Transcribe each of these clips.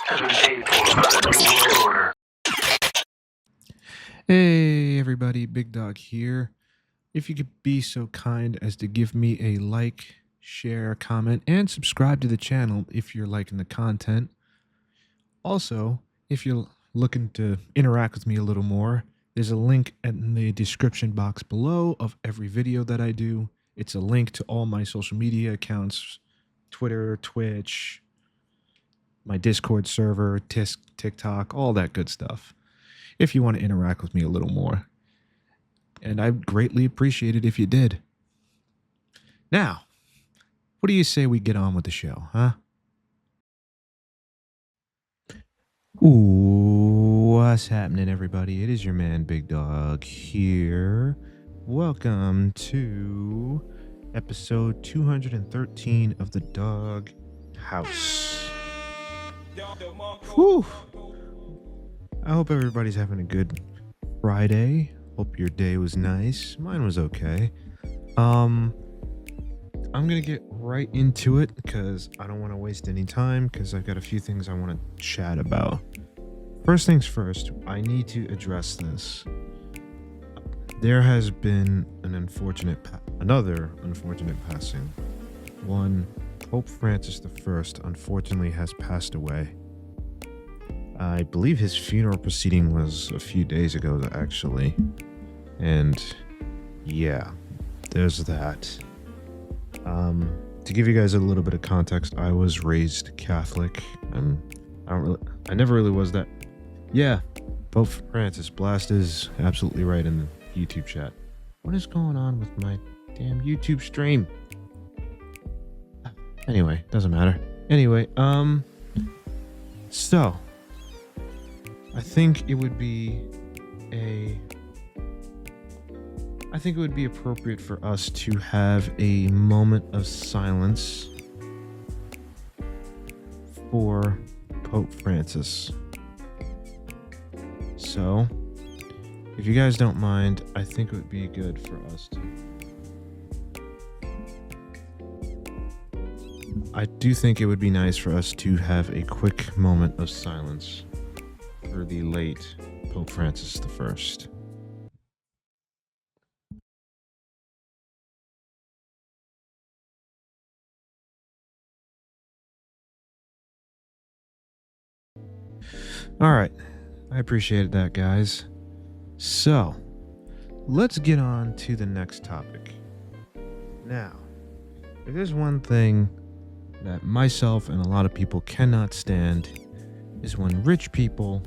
has been paid for by the New World Order. Hey everybody, Big Dog here. If you could be so kind as to give me a like, share, comment, and subscribe to the channel if you're liking the content. Also, if you're looking to interact with me a little more, there's a link in the description box below of every video that I do. It's a link to all my social media accounts, Twitter, Twitch, my Discord server, TikTok, all that good stuff, if you want to interact with me a little more. And I'd greatly appreciate it if you did. Now, what do you say we get on with the show, huh? Ooh, what's happening, everybody? It is your man, Big Dog, here. Welcome to episode 213 of the Dog House. Whew. I hope everybody's having a good Friday. Hope your day was nice. Mine was okay. I'm gonna get right into it because I don't want to waste any time because I've got a few things I want to chat about. First things first, I need to address this. There has been another unfortunate passing. One, Pope Francis I unfortunately has passed away. I believe his funeral proceeding was a few days ago, actually. And yeah, there's that. To give you guys a little bit of context, I was raised Catholic. I never really was that. Yeah, Pope Francis, Blast is absolutely right in the YouTube chat. What is going on with my damn YouTube stream? Anyway, doesn't matter. Anyway, so I think it would be appropriate for us to have a moment of silence for Pope Francis. So, if you guys don't mind, I think it would be good for us to. I do think it would be nice for us to have a quick moment of silence for the late Pope Francis I. All right, I appreciate that, guys. So, let's get on to the next topic. Now, if there's one thing that myself and a lot of people cannot stand is when rich people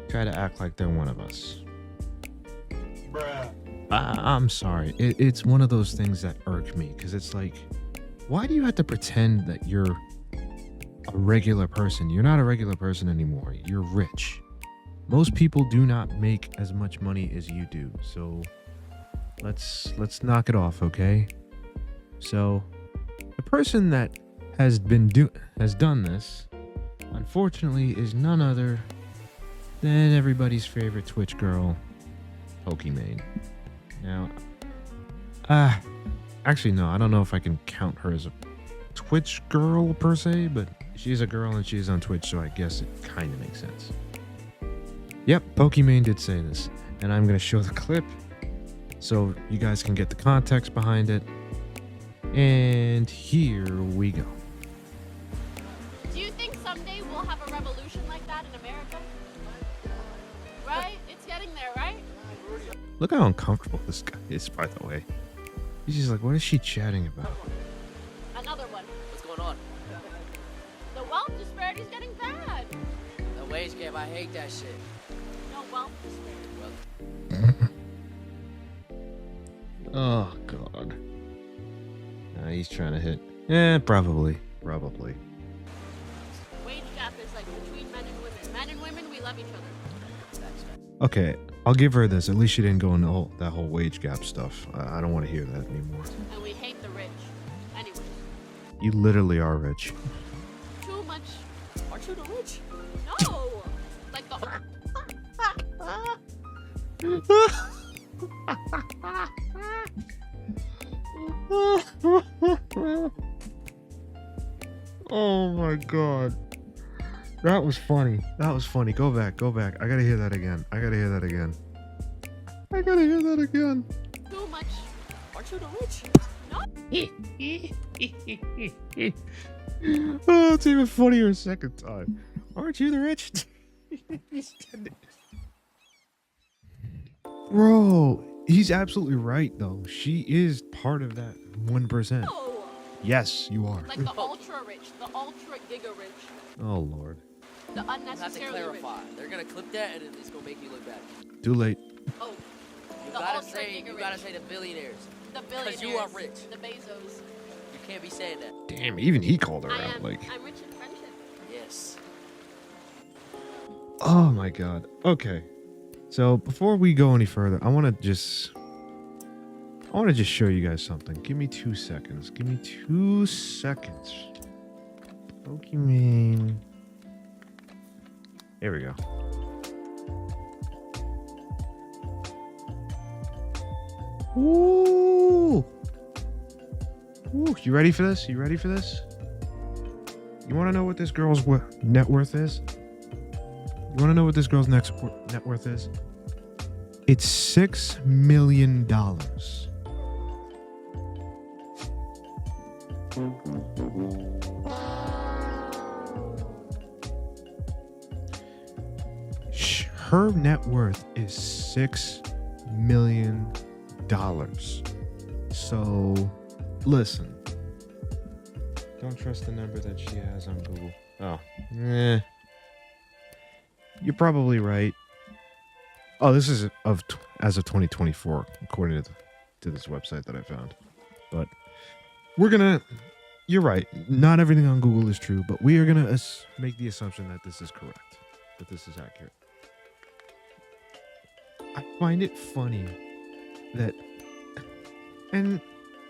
try to act like they're one of us. Bruh. I'm sorry. It's one of those things that irk me because it's like, why do you have to pretend that you're a regular person? You're not a regular person anymore. You're rich. Most people do not make as much money as you do. So let's knock it off, okay? So the person that has done this, unfortunately, is none other than everybody's favorite Twitch girl, Pokimane. Now, actually, no, I don't know if I can count her as a Twitch girl per se, but she's a girl and she's on Twitch, so I guess it kind of makes sense. Yep, Pokimane did say this, and I'm going to show the clip so you guys can get the context behind it. And here we go. Do you think someday we'll have a revolution like that in America? Right? It's getting there, right? Look how uncomfortable this guy is, by the way. He's just like, what is she chatting about? Another one. What's going on? The wealth disparity's getting bad. The wage gap, I hate that shit. No wealth disparity. Oh, God. He's trying to hit. Yeah, probably. Wage gap is like between men and women. Men and women, we love each other. Okay, I'll give her this. At least she didn't go into that whole wage gap stuff. I don't want to hear that anymore. And we hate the rich. Anyway. You literally are rich. Too much. Aren't you the rich? No! Like the... Oh my God. That was funny. That was funny. Go back. Go back. I gotta hear that again. I gotta hear that again. I gotta hear that again. Too much. Aren't you the rich? Oh, it's even funnier a second time. Aren't you the rich? Bro, he's absolutely right, though. She is part of that 1%. Oh, Yes, you are. like the ultra rich, the ultra giga rich, Oh, Lord. the I have to unnecessarily rich. clarify. They're gonna clip that and it's gonna make you look bad. Too late. Oh, You The gotta ultra say, giga you gotta rich. say the billionaires. the billionaires. you are rich. The Bezos. You can't be saying that. Damn, even he called her I out. am. Like, I'm rich in friendship. Yes. oh my God. Okay. So before we go any further, I want to just show you guys something. Give me 2 seconds. Give me 2 seconds. Pokemon. There we go. Ooh. Ooh, you ready for this? You ready for this? You want to know what this girl's net worth is? You want to know what this girl's net worth is? It's $6 million. Her net worth is $6 million. So, listen. Don't trust the number that she has on Google. Oh, you're probably right. Oh, this is as of 2024, according to this website that I found. But you're right. Not everything on Google is true, but we are gonna make the assumption that this is correct, that this is accurate. I find it funny that, and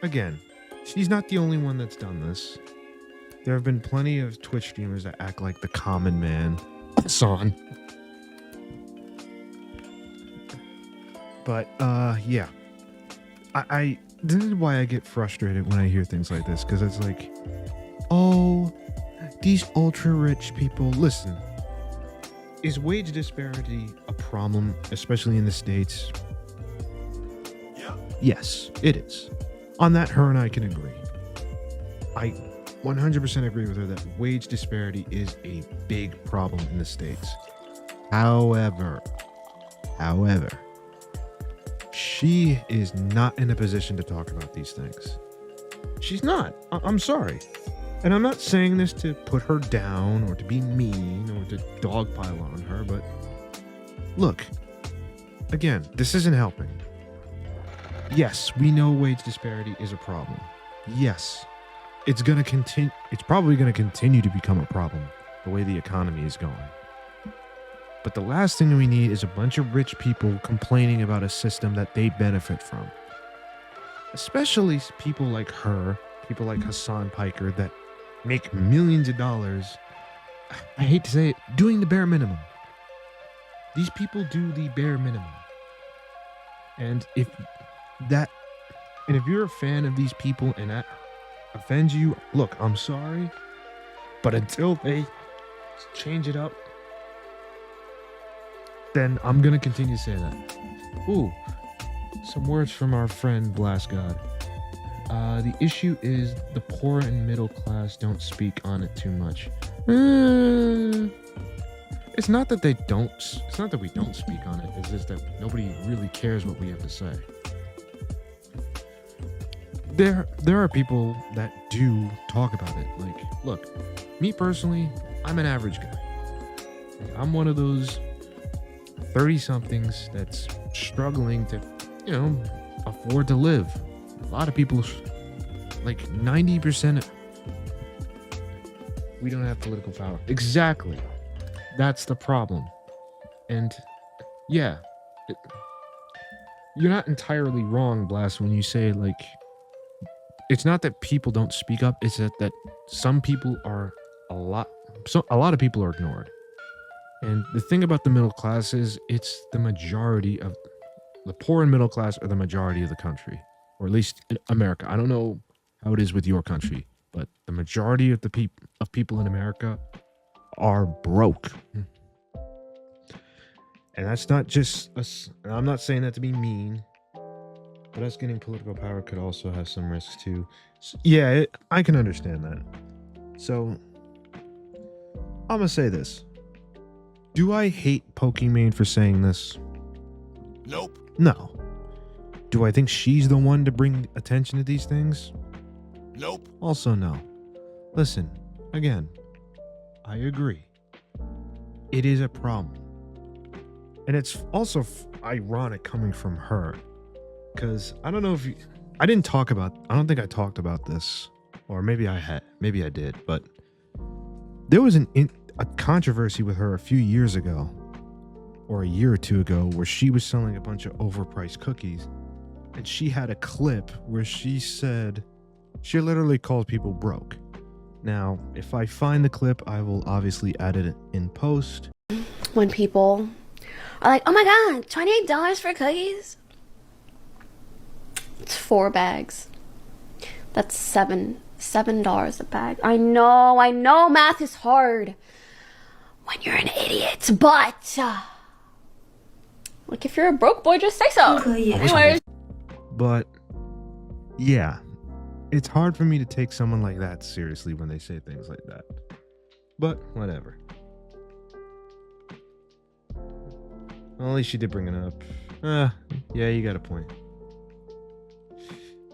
again, she's not the only one that's done this. There have been plenty of Twitch streamers that act like the common man. Son. But yeah. I this is why I get frustrated when I hear things like this, because it's like, oh, these ultra rich people. Listen, is wage disparity a problem, especially in the States? Yes, it is. On that, her and I can agree. I 100% agree with her that wage disparity is a big problem in the States. However, she is not in a position to talk about these things. She's not. I'm sorry. And I'm not saying this to put her down or to be mean or to dogpile on her, but look, again, this isn't helping. Yes, we know wage disparity is a problem. Yes, it's going to continue. It's probably going to continue to become a problem the way the economy is going. But the last thing we need is a bunch of rich people complaining about a system that they benefit from. Especially people like her, people like Hassan Piker that make millions of dollars. I hate to say it, doing the bare minimum. These people do the bare minimum. And if you're a fan of these people and that offends you, look, I'm sorry. But until they change it up, then I'm going to continue to say that. Ooh, some words from our friend Blast God. The issue is the poor and middle class don't speak on it too much. It's not that we don't speak on it. It's just that nobody really cares what we have to say. There are people that do talk about it. Like, look, me personally, I'm an average guy. I'm one of those 30-somethings that's struggling to, afford to live. A lot of people, like 90%, we don't have political power. Exactly. That's the problem. And yeah, you're not entirely wrong, Blast, when you say, like, it's not that people don't speak up, it's that some people are a lot of people are ignored. And the thing about the middle class is it's the majority of the poor and middle class are the majority of the country, or at least in America. I don't know how it is with your country, but the majority of the people in America are broke. And that's not just us. I'm not saying that to be mean, but us getting political power could also have some risks too. Yeah, I can understand that. So, I'm gonna say this. Do I hate Pokimane for saying this? Nope. No. Do I think she's the one to bring attention to these things? Nope. Also, no. Listen, again, I agree. It is a problem. And it's also ironic coming from her. Because I don't know if you... I don't think I talked about this. Or maybe I had. Maybe I did. But there was a controversy with her a few years ago. Or a year or two ago. Where she was selling a bunch of overpriced cookies. And she had a clip where she said... She literally called people broke. Now, if I find the clip, I will obviously add it in post. When people are like, oh my god, $28 for cookies? It's 4 bags. That's $7 a bag. I know math is hard when you're an idiot, but like if you're a broke boy, just say so. Anyways. But yeah, it's hard for me to take someone like that seriously when they say things like that. But whatever. Well, at least she did bring it up. Yeah, you got a point.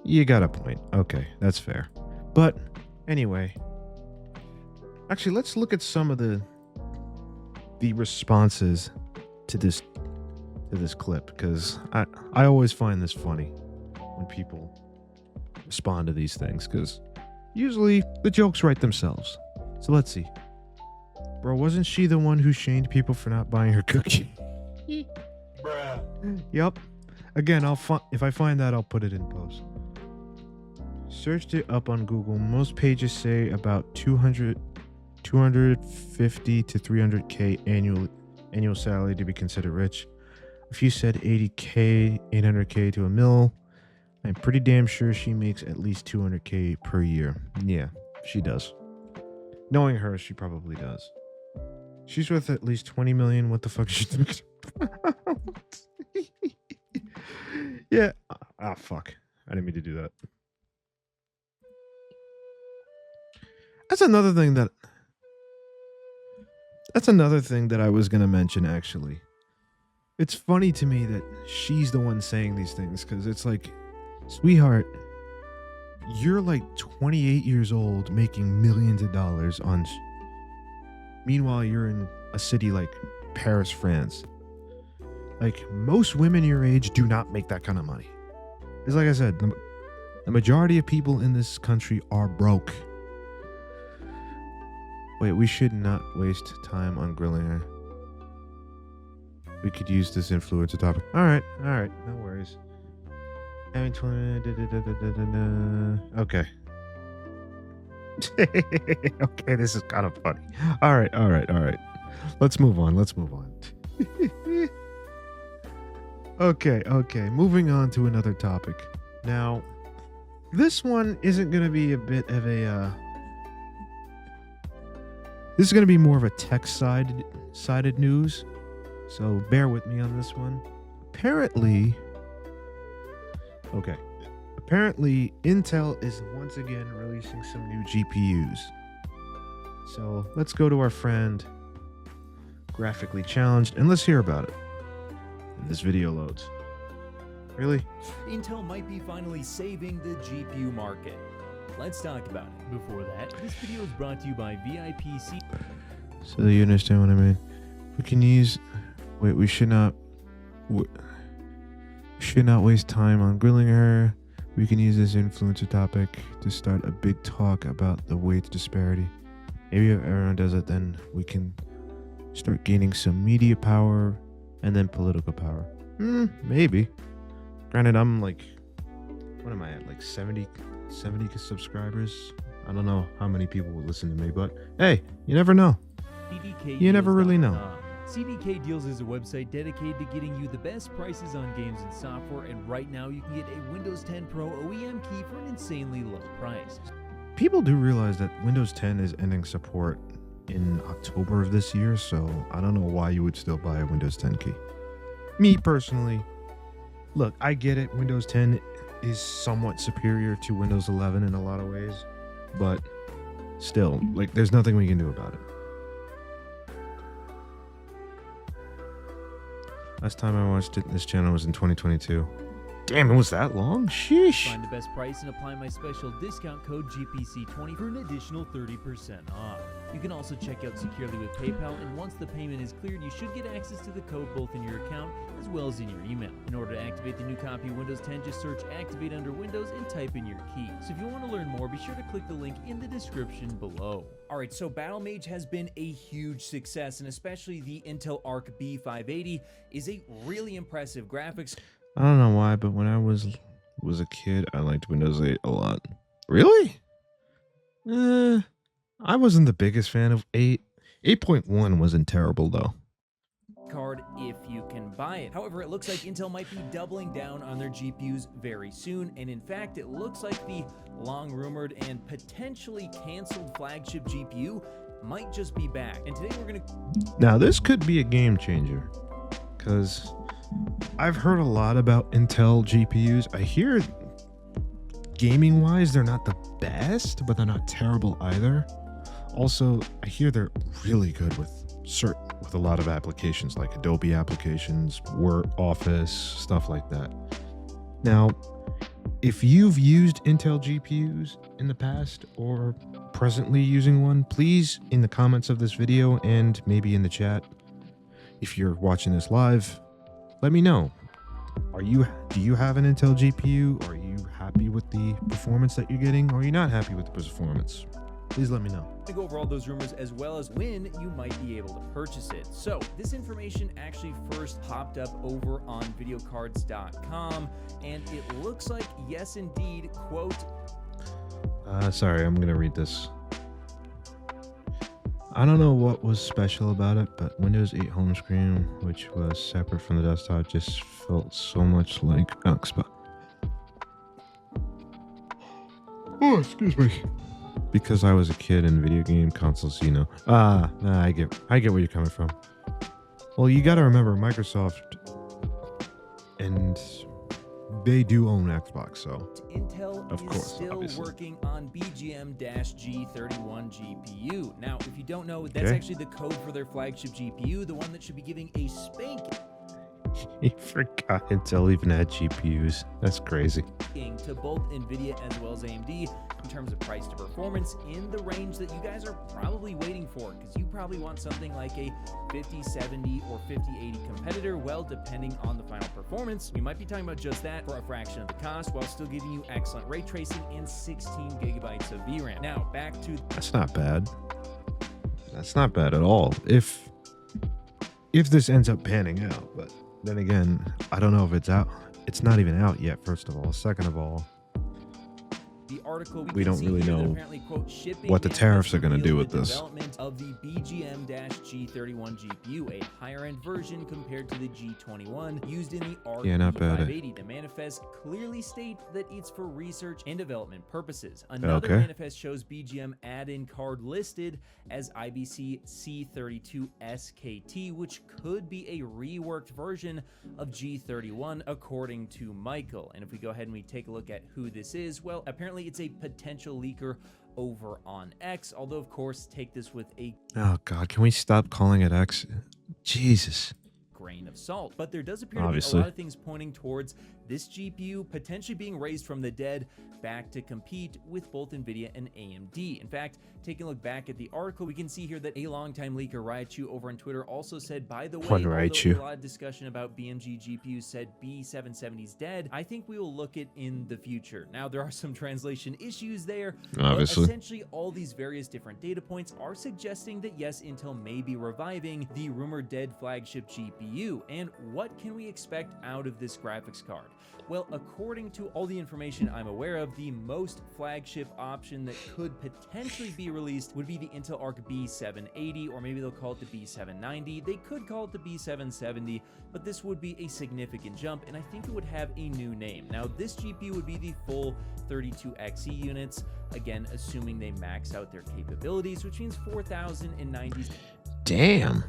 You got a point. Okay, that's fair. But anyway, actually, let's look at some of the responses to this clip, because I always find this funny when people respond to these things, because usually the jokes write themselves. So let's see. Bro, wasn't she the one who shamed people for not buying her cookie? Bruh. Yep. Again, if I find that, I'll put it in post. Searched it up on Google. Most pages say about 250 to 300K annual salary to be considered rich. A few said 80K, 800K to a mil. I'm pretty damn sure she makes at least 200K per year. Yeah, she does. Knowing her, she probably does. She's worth at least 20 million. What the fuck is she doing? Yeah. Fuck. I didn't mean to do that. That's another thing that I was going to mention, actually. It's funny to me that she's the one saying these things, because it's like, sweetheart, you're like 28 years old making millions of dollars on... Meanwhile, you're in a city like Paris, France. Like, most women your age do not make that kind of money. It's like I said, the majority of people in this country are broke. Wait, we should not waste time on grilling her. We could use this influencer topic. Alright, no worries. Okay. Okay, this is kind of funny. Alright. Let's move on. Okay. Moving on to another topic. Now, this one isn't going to be a bit of a... This is going to be more of a tech-sided news. So bear with me on this one. Apparently, Intel is once again releasing some new GPUs. So let's go to our friend Graphically Challenged and let's hear about it. And this video loads. Really? Intel might be finally saving the GPU market. Let's talk about it. Before that, this video is brought to you by VIPC. So you understand what I mean? We can use... Wait, we should not waste time on grilling her. We can use this influencer topic to start a big talk about the wage disparity. Maybe if everyone does it, then we can start gaining some media power and then political power. Maybe. Granted, I'm like... What am I at? Like 70 subscribers? I don't know how many people will listen to me, but hey, you never know. You never really know. CDK Deals is a website dedicated to getting you the best prices on games and software, and right now you can get a Windows 10 Pro OEM key for an insanely low price. People do realize that Windows 10 is ending support in October of this year, so I don't know why you would still buy a Windows 10 key. Me personally, look, I get it. Windows 10 is somewhat superior to Windows 11 in a lot of ways, but still, like, there's nothing we can do about it. Last time I watched this channel was in 2022. Damn, it was that long? Sheesh. Find the best price and apply my special discount code GPC20 for an additional 30% off. You can also check out securely with PayPal, and once the payment is cleared, you should get access to the code both in your account as well as in your email. In order to activate the new copy of Windows 10, just search Activate under Windows and type in your key. So if you want to learn more, be sure to click the link in the description below. Alright, so Battlemage has been a huge success, and especially the Intel Arc B580 is a really impressive graphics. I don't know why, but when I was a kid, I liked Windows 8 a lot. Really? I wasn't the biggest fan of 8. 8.1 wasn't terrible, though. Card if you can buy it. However, it looks like Intel might be doubling down on their GPUs very soon, and in fact, it looks like the long-rumored and potentially canceled flagship GPU might just be back. And today we're gonna... Now, this could be a game changer, because I've heard a lot about Intel GPUs. I hear gaming-wise, they're not the best, but they're not terrible either. Also, I hear they're really good with a lot of applications, like Adobe applications, Word, Office, stuff like that. Now, if you've used Intel GPUs in the past or presently using one, please, in the comments of this video and maybe in the chat, if you're watching this live, let me know. Do you have an Intel GPU? Are you happy with the performance that you're getting? Or are you not happy with the performance? Please let me know. To go over all those rumors as well as when you might be able to purchase it. So this information actually first popped up over on videocards.com, and it looks like, yes indeed, quote, sorry, I'm gonna read this. I don't know what was special about it, but Windows 8 home screen, which was separate from the desktop, just felt so much like Xbox. Oh, excuse me. Because I was a kid in video game consoles, you know. I get where you're coming from. Well, you got to remember Microsoft, and they do own Xbox, so Intel of course, is still obviously. working on BGM-G31 GPU. Now, if you don't know, that's actually the code for their flagship GPU, the one that should be giving a spanking You forgot Intel even had GPUs. That's crazy. to both NVIDIA as well as AMD in terms of price to performance in the range that you guys are probably waiting for, because you probably want something like a 5070 or 5080 competitor. Well, depending on the final performance, you might be talking about just that for a fraction of the cost while still giving you excellent ray tracing and 16 gigabytes of VRAM. Now, back to... That's not bad. That's not bad at all. If this ends up panning out, but then again, I don't know if it's out. It's not even out yet, first of all. Second of all, the article we don't really know apparently, quote, what the tariffs are going to do with this. Development of the BGM-G31 GPU, a higher-end version compared to the G21 used in the Arc B580. The manifest clearly state that it's for research and development purposes. Another manifest shows BGM add-in card listed as IBC C32 SKT, which could be a reworked version of G31, according to Michael. And if we go ahead and we take a look at who this is, well, apparently it's a potential leaker over on X, although of course take this with a God, can we stop calling it X? Jesus. grain of salt. But there does appear to be a lot of things pointing towards this GPU potentially being raised from the dead back to compete with both NVIDIA and AMD. In fact, taking a look back at the article, we can see here that a longtime leaker, Raichu, over on Twitter also said, by the way, although a lot of discussion about BMG GPUs said B770's dead, I think we will look at in the future. Now, there are some translation issues there, obviously. but essentially all these various different data points are suggesting that yes, Intel may be reviving the rumored dead flagship GPU. And what can we expect out of this graphics card? Well, according to all the information I'm aware of, the most flagship option that could potentially be released would be the Intel Arc B780, or maybe they'll call it the B790. They could call it the B770, but this would be a significant jump, and I think it would have a new name. Now, this GPU would be the full 32xe units, again, assuming they max out their capabilities, which means 4090. Damn.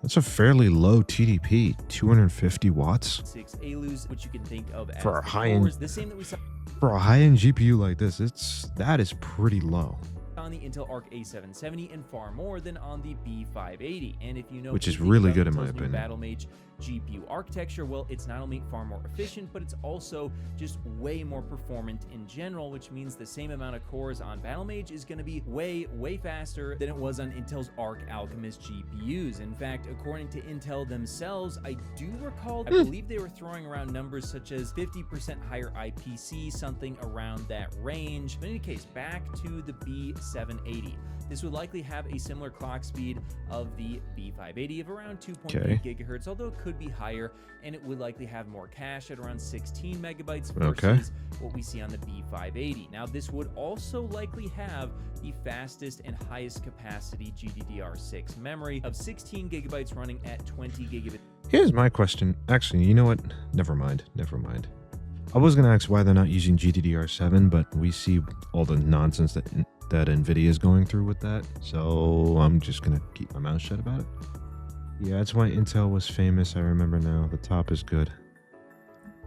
That's a fairly low TDP, 250 watts. 6 ALUs, which you can think of as For a high-end- the same that we saw For a high-end GPU like this, that is pretty low. on the Intel Arc A770 and far more than on the B580. And if you know Which is anything really about good in my Intel's new opinion. Battle Mage GPU architecture, well, it's not only far more efficient, but it's also just way more performant in general, which means the same amount of cores on Battle Mage is going to be way faster than it was on Intel's Arc Alchemist GPUs. In fact, according to Intel themselves, I do recall, I believe they were throwing around numbers such as 50% higher IPC, something around that range. But in any case, back to the B780. This would likely have a similar clock speed of the B580 of around 2.8 gigahertz, although it could be higher, and it would likely have more cache at around 16 megabytes versus what we see on the B580. Now, this would also likely have the fastest and highest capacity GDDR6 memory of 16 gigabytes running at 20 gigabits. Here's my question. Actually, you know what? Never mind. I was going to ask why they're not using GDDR7, but we see all the nonsense that NVIDIA is going through with that, so I'm just going to keep my mouth shut about it. Yeah, that's why Intel was famous. I remember now. The top is good.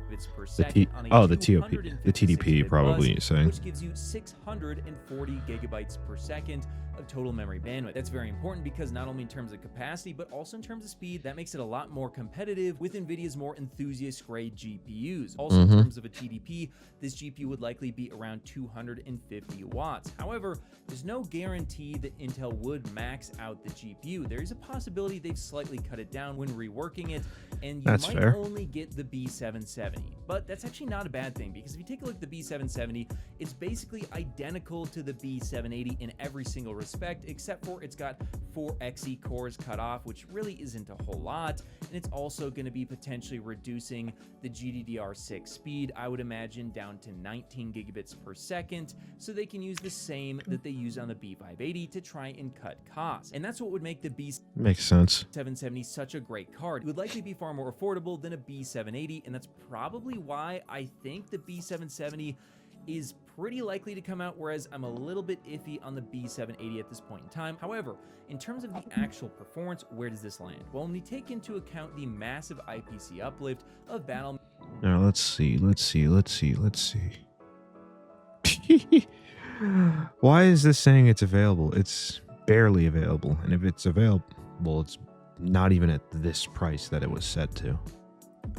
Per The second on a the TOP, the TDP 256-bit probably bus, you're saying. which gives you 640 gigabytes per second of total memory bandwidth. That's very important because not only in terms of capacity, but also in terms of speed, that makes it a lot more competitive with NVIDIA's more enthusiast-grade GPUs. Also, in terms of a TDP, this GPU would likely be around 250 watts. However, there's no guarantee that Intel would max out the GPU. There is a possibility they've slightly cut it down when reworking it, and you might only get the B770. But that's actually not a bad thing, because if you take a look at the B770, it's basically identical to the B780 in every single respect, except for it's got 4 Xe cores cut off, which really isn't a whole lot, and it's also going to be potentially reducing the GDDR6 speed, I would imagine, down to 19 gigabits per second, so they can use the same that they use on the B580 to try and cut costs. And that's what would make the B770 such a great card. It would likely be far more affordable than a B780, and that's probably why I think the B770 is pretty likely to come out, whereas I'm a little bit iffy on the B780 at this point in time. However, in terms of the actual performance, where does this land? Well, when we take into account the massive IPC uplift of Battle... Now, let's see. Why is this saying it's available? It's barely available, and if it's available, it's not even at this price that it was set to.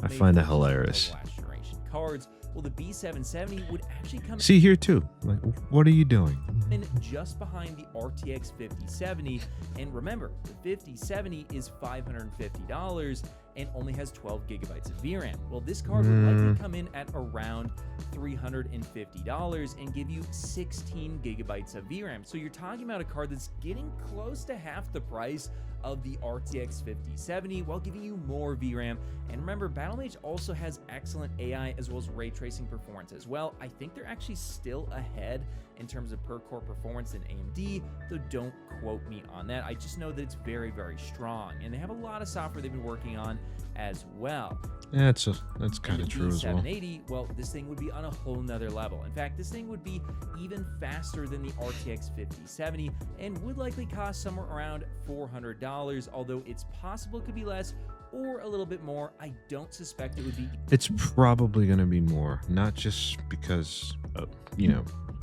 I find that hilarious. Last generation cards. Well, the B770 would actually come See here too. Like, what are you doing? in just behind the RTX 5070, and remember, the 5070 is $550 and only has 12 gigabytes of VRAM. Well, this card would likely come in at around $350 and give you 16 gigabytes of VRAM. So you're talking about a card that's getting close to half the price of the RTX 5070 while giving you more VRAM. And remember, Battle Mage also has excellent AI as well as ray tracing performance as well. I think they're actually still ahead in terms of per core performance than AMD, though don't quote me on that. I just know that it's very strong, and they have a lot of software they've been working on as well. Yeah, that's kind of true as well. B780, well, this thing would be on a whole nother level. In fact, this thing would be even faster than the RTX 5070 and would likely cost somewhere around $400, although it's possible it could be less or a little bit more. I don't suspect it would be. It's probably going to be more, not just because of,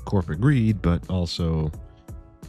corporate greed, but also,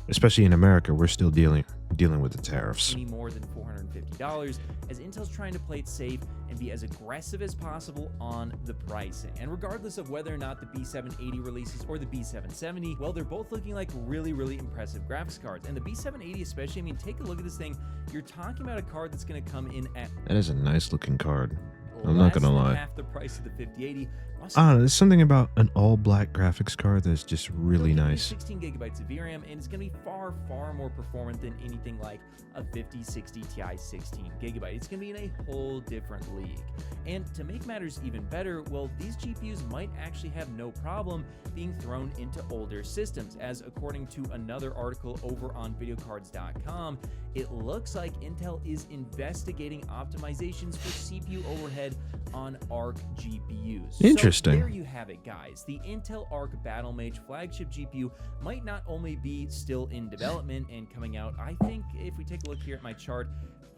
especially in America, we're still dealing with the tariffs. Any more than $450, as Intel's trying to play it safe and be as aggressive as possible on the pricing. And regardless of whether or not the B780 releases or the B770, well, they're both looking like really impressive graphics cards. And the B780 especially, take a look at this thing. You're talking about a card that's going to come in at... That is a nice looking card. I'm not gonna less than lie. half the price of the 5080. I don't know, there's something about an all-black graphics card that's just really nice. 16 gigabytes of VRAM, and it's going to be far, far more performant than anything like a 5060 Ti 16 gigabyte. It's going to be in a whole different league. And to make matters even better, well, these GPUs might actually have no problem being thrown into older systems, as according to another article over on videocards.com, it looks like Intel is investigating optimizations for CPU overhead on Arc GPUs. Interesting. So there you have it, guys. The Intel Arc Battlemage flagship GPU might not only be still in development and coming out, I think if we take a look here at my chart,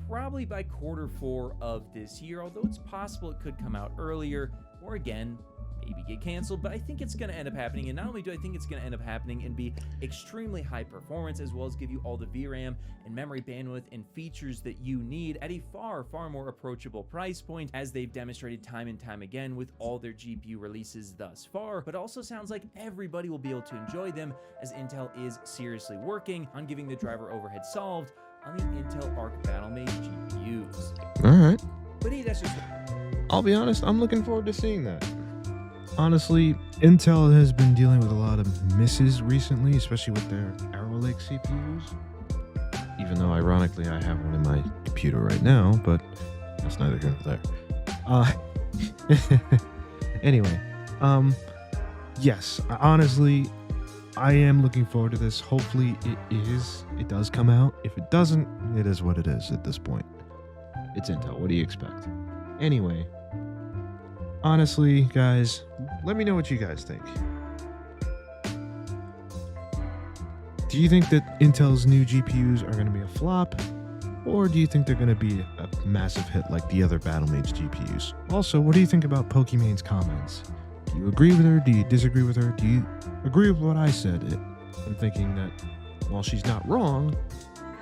probably by Q4 of this year, although it's possible it could come out earlier, or again, maybe get canceled, but I think it's going to end up happening. And not only do I think it's going to end up happening and be extremely high performance, as well as give you all the VRAM and memory bandwidth and features that you need at a far, far more approachable price point, as they've demonstrated time and time again with all their GPU releases thus far, but also sounds like everybody will be able to enjoy them, as Intel is seriously working on giving the driver overhead solved on the Intel Arc Battlemage GPUs. Alright. But hey, that's just... I'll be honest, I'm looking forward to seeing that. Honestly, Intel has been dealing with a lot of misses recently, especially with their Arrow Lake CPUs. Even though, ironically, I have one in my computer right now, but that's neither here nor there. Anyway, yes, honestly, I am looking forward to this. Hopefully it does come out. If it doesn't, it is what it is at this point. It's Intel. What do you expect? Anyway, honestly, guys, let me know what you guys think. Do you think that Intel's new GPUs are going to be a flop? Or do you think they're going to be a massive hit like the other Battlemage GPUs? Also, what do you think about Pokemon's comments? Do you agree with her? Do you disagree with her? Do you agree with what I said? I'm thinking that while she's not wrong,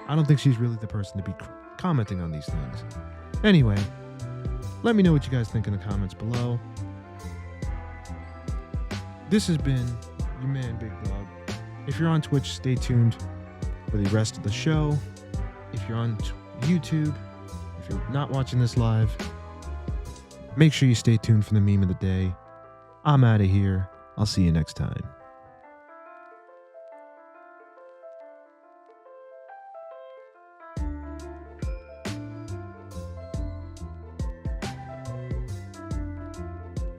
I don't think she's really the person to be commenting on these things. Anyway, let me know what you guys think in the comments below. This has been your man, Big Dog. If you're on Twitch, stay tuned for the rest of the show. If you're on YouTube, if you're not watching this live, make sure you stay tuned for the meme of the day. I'm out of here. I'll see you next time.